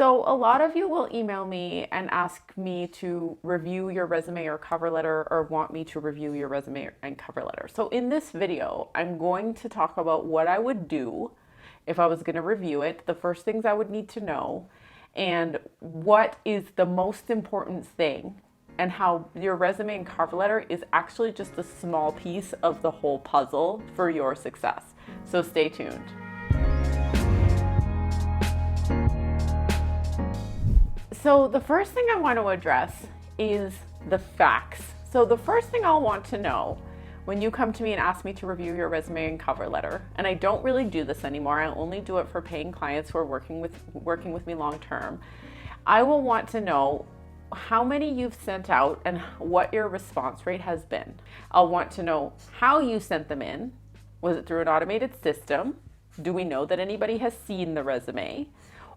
So a lot of you will email me and ask me to review your resume or cover letter, or want me to review your resume and cover letter. So in this video, I'm going to talk about what I would do if I was going to review it, the first things I would need to know, and what is the most important thing, and how your resume and cover letter is actually just a small piece of the whole puzzle for your success. So stay tuned. So the first thing I want to address is the facts. So the first thing I'll want to know when you come to me and ask me to review your resume and cover letter, and I don't really do this anymore, I only do it for paying clients who are working with me long term, I will want to know how many you've sent out and what your response rate has been. I'll want to know how you sent them in. Was it through an automated system? Do we know that anybody has seen the resume?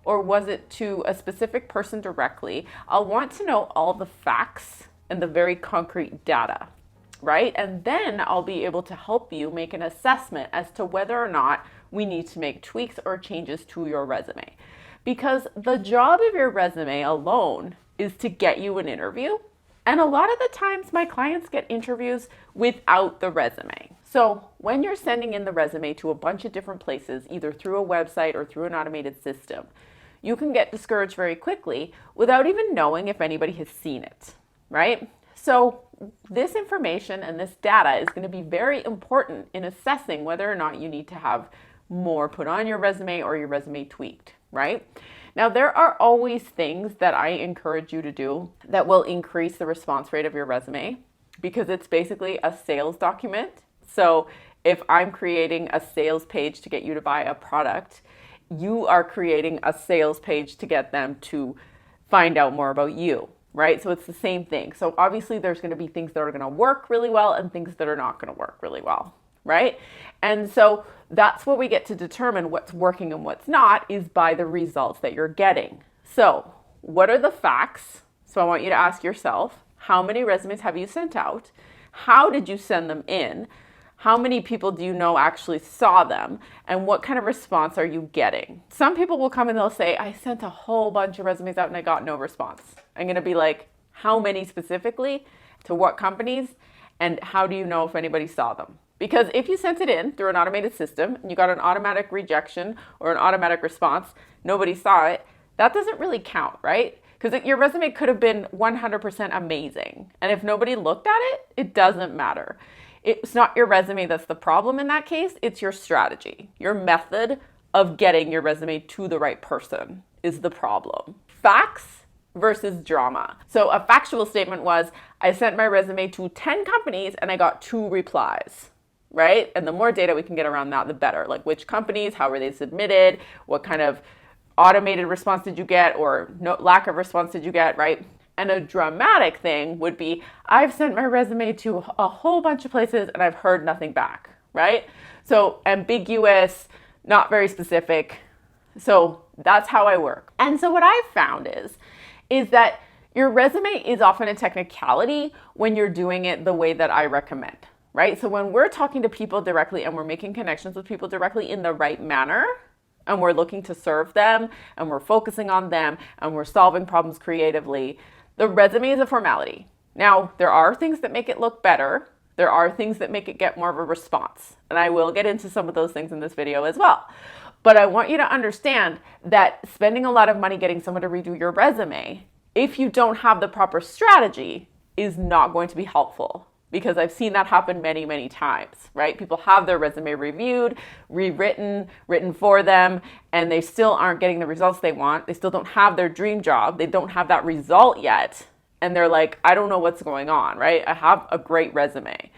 Or was it to a specific person directly? I'll want to know all the facts and the very concrete data, right? And then I'll be able to help you make an assessment as to whether or not we need to make tweaks or changes to your resume. Because the job of your resume alone is to get you an interview. And a lot of the times my clients get interviews without the resume. So when you're sending in the resume to a bunch of different places, either through a website or through an automated system, you can get discouraged very quickly without even knowing if anybody has seen it, right? So this information and this data is going to be very important in assessing whether or not you need to have more put on your resume or your resume tweaked, right? Now, there are always things that I encourage you to do that will increase the response rate of your resume, because it's basically a sales document. So if I'm creating a sales page to get you to buy a product, you are creating a sales page to get them to find out more about you, right? So it's the same thing. So obviously there's going to be things that are going to work really well and things that are not going to work really well, right? And so that's what we get to determine what's working and what's not, is by the results that you're getting. So what are the facts? So I want you to ask yourself, how many resumes have you sent out? How did you send them in? How many people do you know actually saw them? And what kind of response are you getting? Some people will come and they'll say, I sent a whole bunch of resumes out and I got no response. I'm going to be like, how many specifically? To what companies? And how do you know if anybody saw them? Because if you sent it in through an automated system and you got an automatic rejection or an automatic response, nobody saw it, that doesn't really count, right? Because your resume could have been 100% amazing. And if nobody looked at it, it doesn't matter. It's not your resume that's the problem in that case. It's your strategy. Your method of getting your resume to the right person is the problem. Facts versus drama. So a factual statement was, I sent my resume to 10 companies and I got 2 replies, right? And the more data we can get around that, the better. Like which companies, how were they submitted? What kind of automated response did you get, or no lack of response did you get, right? And a dramatic thing would be, I've sent my resume to a whole bunch of places and I've heard nothing back, right? So ambiguous, not very specific. So that's how I work. And so what I've found is that your resume is often a technicality when you're doing it the way that I recommend, right? So when we're talking to people directly and we're making connections with people directly in the right manner, and we're looking to serve them and we're focusing on them and we're solving problems creatively, the resume is a formality. Now, there are things that make it look better. There are things that make it get more of a response. And I will get into some of those things in this video as well. But I want you to understand that spending a lot of money getting someone to redo your resume, if you don't have the proper strategy, is not going to be helpful. Because I've seen that happen many, many times, right? People have their resume reviewed, rewritten, written for them, and they still aren't getting the results they want. They still don't have their dream job. They don't have that result yet. And they're like, I don't know what's going on, right? I have a great resume.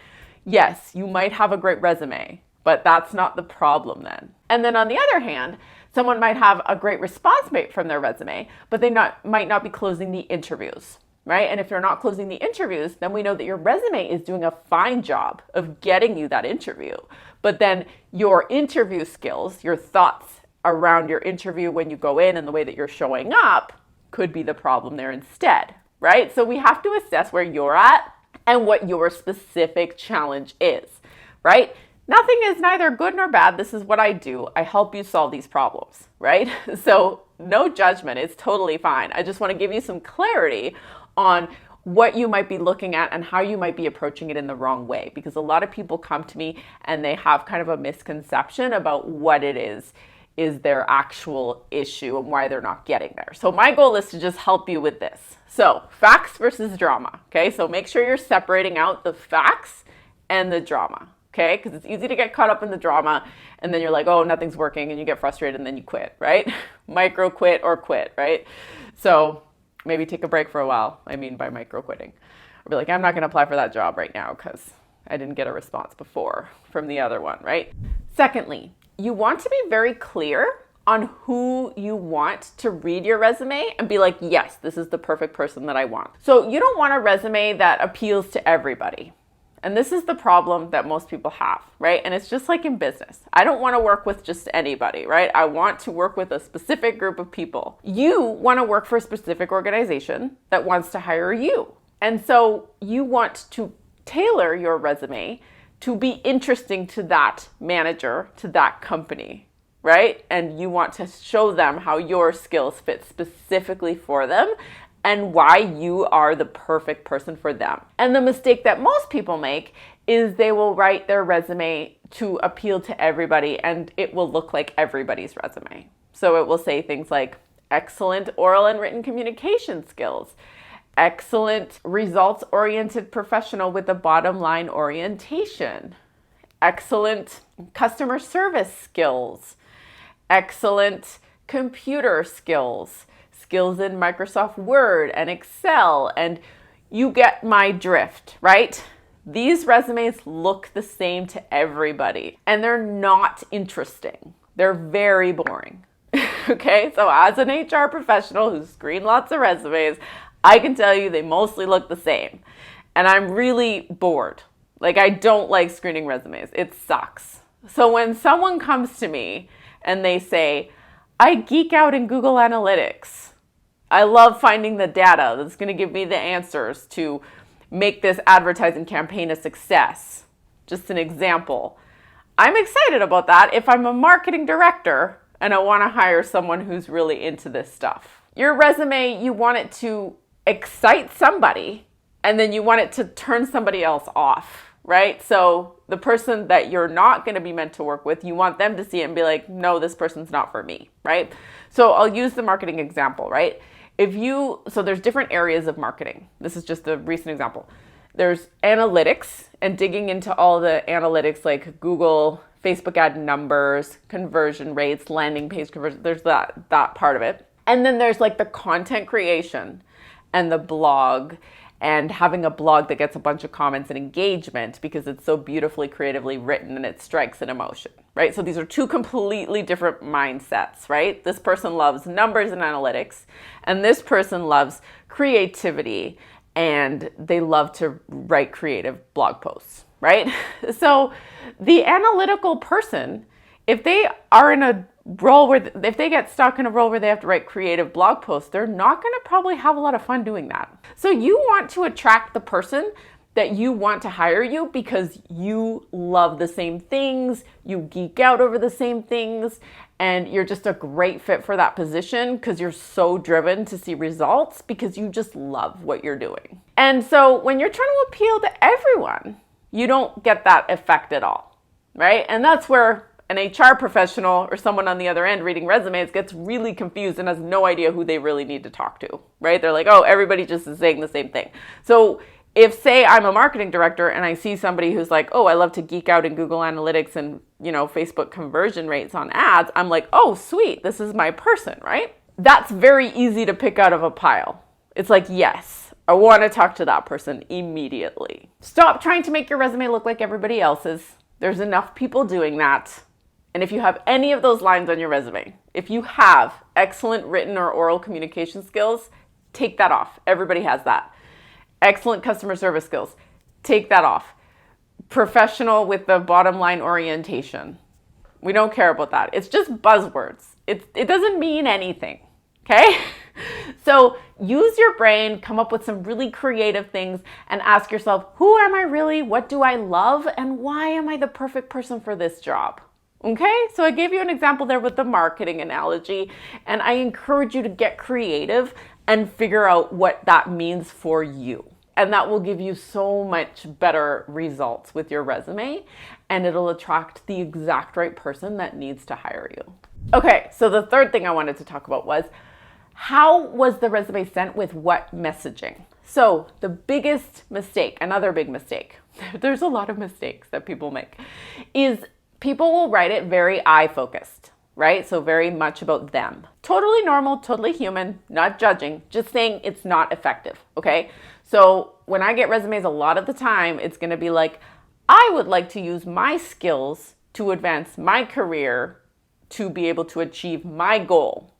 Yes, you might have a great resume, but that's not the problem then. And then on the other hand, someone might have a great response rate from their resume, but they might not be closing the interviews. Right? And if you're not closing the interviews, then we know that your resume is doing a fine job of getting you that interview. But then your interview skills, your thoughts around your interview when you go in and the way that you're showing up could be the problem there instead, right? So we have to assess where you're at and what your specific challenge is, right? Nothing is neither good nor bad. This is what I do. I help you solve these problems, right? So no judgment. It's totally fine. I just want to give you some clarity on what you might be looking at and how you might be approaching it in the wrong way. Because a lot of people come to me and they have kind of a misconception about what it is their actual issue and why they're not getting there. So my goal is to just help you with this. So facts versus drama, okay? So make sure you're separating out the facts and the drama, okay? Because it's easy to get caught up in the drama and then you're like, oh, nothing's working, and you get frustrated and then you quit, right? Micro quit or quit, right? So maybe take a break for a while. I mean by micro quitting. Or be like, I'm not gonna apply for that job right now because I didn't get a response before from the other one, right? Secondly, you want to be very clear on who you want to read your resume and be like, yes, this is the perfect person that I want. So you don't want a resume that appeals to everybody. And this is the problem that most people have, right? And it's just like in business. I don't want to work with just anybody, right? I want to work with a specific group of people. You want to work for a specific organization that wants to hire you. And so you want to tailor your resume to be interesting to that manager, to that company, right? And you want to show them how your skills fit specifically for them and why you are the perfect person for them. And the mistake that most people make is they will write their resume to appeal to everybody and it will look like everybody's resume. So it will say things like excellent oral and written communication skills, excellent results-oriented professional with a bottom line orientation, excellent customer service skills, excellent computer skills, skills in Microsoft Word and Excel, and you get my drift, right? These resumes look the same to everybody, and they're not interesting. They're very boring. Okay, so as an HR professional who's screened lots of resumes, I can tell you they mostly look the same. And I'm really bored. Like, I don't like screening resumes. It sucks. So when someone comes to me and they say, I geek out in Google Analytics. I love finding the data that's going to give me the answers to make this advertising campaign a success. Just an example. I'm excited about that if I'm a marketing director and I want to hire someone who's really into this stuff. Your resume, you want it to excite somebody and then you want it to turn somebody else off, right? So the person that you're not going to be meant to work with, you want them to see it and be like, no, this person's not for me, right? So I'll use the marketing example, right? So there's different areas of marketing. This is just a recent example. There's analytics and digging into all the analytics like Google, Facebook ad numbers, conversion rates, landing page conversion. There's that part of it. And then there's like the content creation and the blog and having a blog that gets a bunch of comments and engagement because it's so beautifully creatively written and it strikes an emotion, right? So these are two completely different mindsets, right? This person loves numbers and analytics, and this person loves creativity and they love to write creative blog posts, right? So the analytical person, if they are in a role where, if they get stuck in a role where they have to write creative blog posts, they're not going to probably have a lot of fun doing that. So you want to attract the person that you want to hire you because you love the same things, you geek out over the same things, and you're just a great fit for that position because you're so driven to see results because you just love what you're doing. And so when you're trying to appeal to everyone, you don't get that effect at all, right? And that's where an HR professional or someone on the other end reading resumes gets really confused and has no idea who they really need to talk to, right? They're like, oh, everybody just is saying the same thing. So if, say, I'm a marketing director and I see somebody who's like, oh, I love to geek out in Google Analytics and, Facebook conversion rates on ads, I'm like, oh, sweet, this is my person, right? That's very easy to pick out of a pile. It's like, yes, I want to talk to that person immediately. Stop trying to make your resume look like everybody else's. There's enough people doing that. And if you have any of those lines on your resume, if you have excellent written or oral communication skills, take that off. Everybody has that. Excellent customer service skills, take that off. Professional with the bottom line orientation. We don't care about that. It's just buzzwords. It doesn't mean anything, okay? So use your brain, come up with some really creative things and ask yourself, who am I really? What do I love? And why am I the perfect person for this job? Okay, so I gave you an example there with the marketing analogy, and I encourage you to get creative and figure out what that means for you. And that will give you so much better results with your resume, and it'll attract the exact right person that needs to hire you. Okay, so the third thing I wanted to talk about was, how was the resume sent with what messaging? So the biggest mistake, another big mistake, there's a lot of mistakes that people make, is people will write it very I-focused, right? So very much about them. Totally normal, totally human, not judging, just saying it's not effective, okay? So when I get resumes, a lot of the time, it's gonna be like, I would like to use my skills to advance my career to be able to achieve my goal.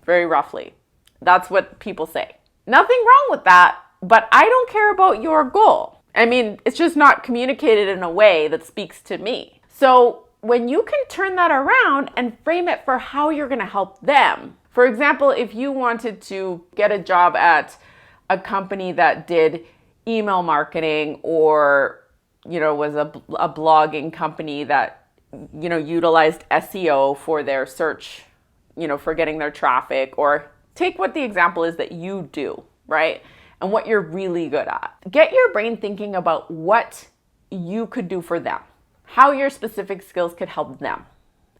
Very roughly. That's what people say. Nothing wrong with that, but I don't care about your goal. I mean, it's just not communicated in a way that speaks to me. So when you can turn that around and frame it for how you're gonna help them. For example, if you wanted to get a job at a company that did email marketing or, was a blogging company that, utilized SEO for their search, for getting their traffic, or take what the example is that you do, right? And what you're really good at. Get your brain thinking about what you could do for them, how your specific skills could help them.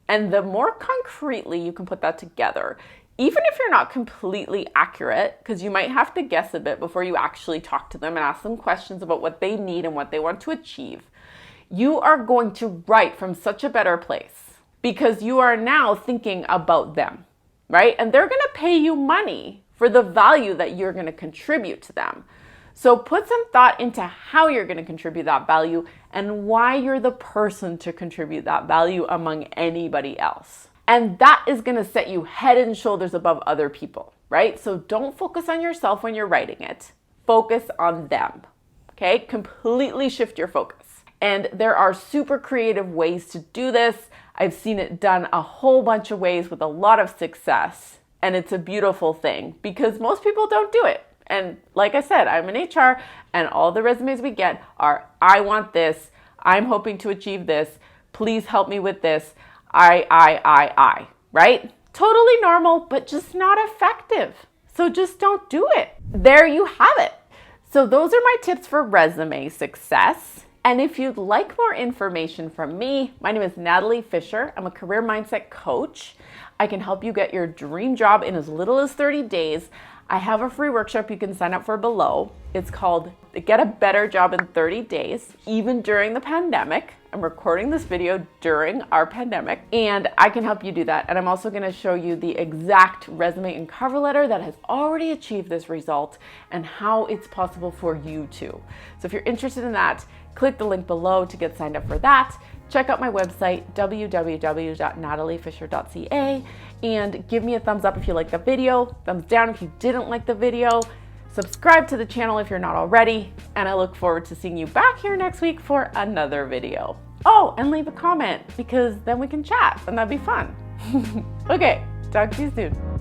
And the more concretely you can put that together, even if you're not completely accurate, because you might have to guess a bit before you actually talk to them and ask them questions about what they need and what they want to achieve, you are going to write from such a better place because you are now thinking about them, right? And they're going to pay you money for the value that you're going to contribute to them. So put some thought into how you're going to contribute that value and why you're the person to contribute that value among anybody else. And that is going to set you head and shoulders above other people, right? So don't focus on yourself when you're writing it. Focus on them, okay? Completely shift your focus. And there are super creative ways to do this. I've seen it done a whole bunch of ways with a lot of success. And it's a beautiful thing because most people don't do it. And like I said, I'm in HR and all the resumes we get are, I want this, I'm hoping to achieve this, please help me with this, I, right? Totally normal, but just not effective. So just don't do it. There you have it. So those are my tips for resume success. And if you'd like more information from me, my name is Natalie Fisher. I'm a career mindset coach. I can help you get your dream job in as little as 30 days. I have a free workshop you can sign up for below. It's called Get a Better Job in 30 Days, even during the pandemic. I'm recording this video during our pandemic, and I can help you do that. And I'm also going to show you the exact resume and cover letter that has already achieved this result and how it's possible for you too. So if you're interested in that, click the link below to get signed up for that. Check out my website, www.nataliefisher.ca, and give me a thumbs up if you like the video, thumbs down if you didn't like the video, subscribe to the channel if you're not already, and I look forward to seeing you back here next week for another video. Oh, and leave a comment because then we can chat and that'd be fun. Okay, talk to you soon.